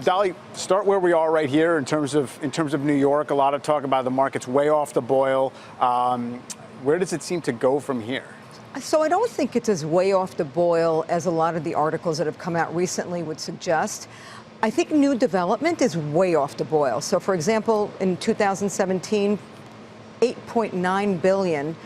Dolly, start where we are right here in terms of New York. A lot of talk about the market's way off the boil. Where does it seem to go from here? So I don't think it's as way off the boil as a lot of the articles that have come out recently would suggest. I think new development is way off the boil. So for example, in 2017, 8.9 billion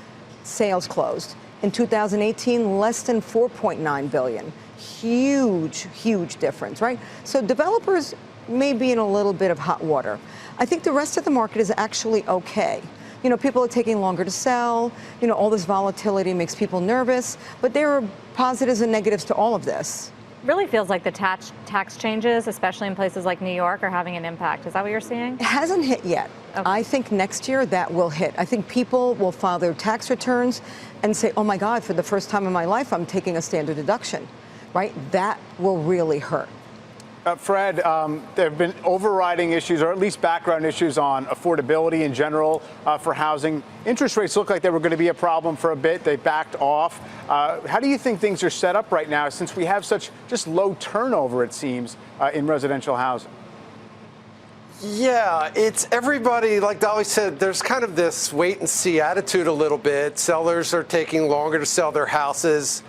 sales closed. In 2018, less than 4.9 billion. Huge difference, right? So developers may be in a little bit of hot water. I think the rest of the market is actually okay. You know, people are taking longer to sell. You know, all this volatility makes people nervous, but there are positives and negatives to all of this. Really feels like the tax changes, especially in places like New York, are having an impact. Is that what you're seeing? It hasn't hit yet. Okay. I think next year that will hit. I think people will file their tax returns and say, oh my God, for the first time in my life, I'm taking a standard deduction, right? That will really hurt. Fred, there have been overriding issues, or at least background issues, on affordability in general for housing. Interest rates look like they were going to be a problem for a bit. They backed off. How do you think things are set up right now, since we have such just low turnover, it seems, in residential housing? Yeah, it's everybody, like Dolly said, there's kind of this wait and see attitude a little bit. Sellers are taking longer to sell their houses.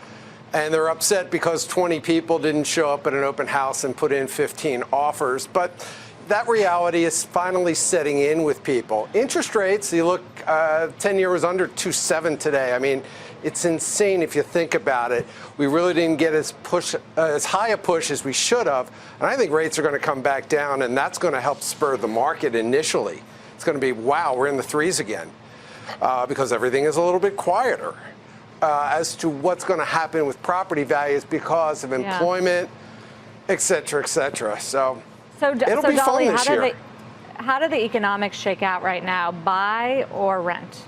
And they're upset because 20 people didn't show up at an open house and put in 15 offers. But that reality is finally setting in with people. Interest rates, you look, 10-year was under 2.7 today. I mean, it's insane if you think about it. We really didn't get as high a push as we should have. And I think rates are going to come back down, and that's going to help spur the market initially. It's going to be, wow, we're in the threes again, because everything is a little bit quieter. As to what's going to happen with property values because of employment, et cetera, et cetera. So it'll be Dolly, fun this year. How do the economics shake out right now? Buy or rent?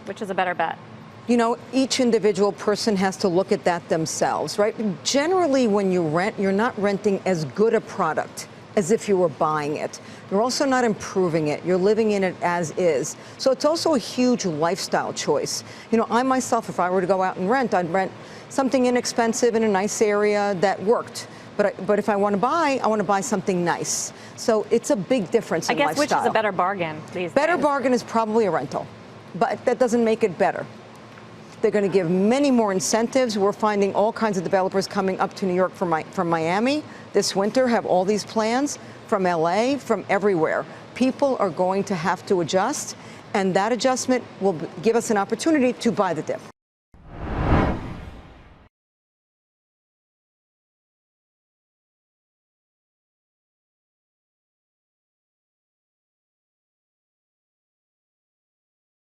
Which is a better bet? You know, each individual person has to look at that themselves, right? Generally, when you rent, you're not renting as good a product as if you were buying it. You're also not improving it. You're living in it as is. So it's also a huge lifestyle choice. You know, I myself, if I were to go out and rent, I'd rent something inexpensive in a nice area that worked. But if I want to buy something nice. So it's a big difference in lifestyle. I guess which is a better bargain these days? Better bargain is probably a rental, but that doesn't make it better. They're going to give many more incentives. We're finding all kinds of developers coming up to New York from Miami this winter, have all these plans, from LA, from everywhere. People are going to have to adjust, and that adjustment will give us an opportunity to buy the dip.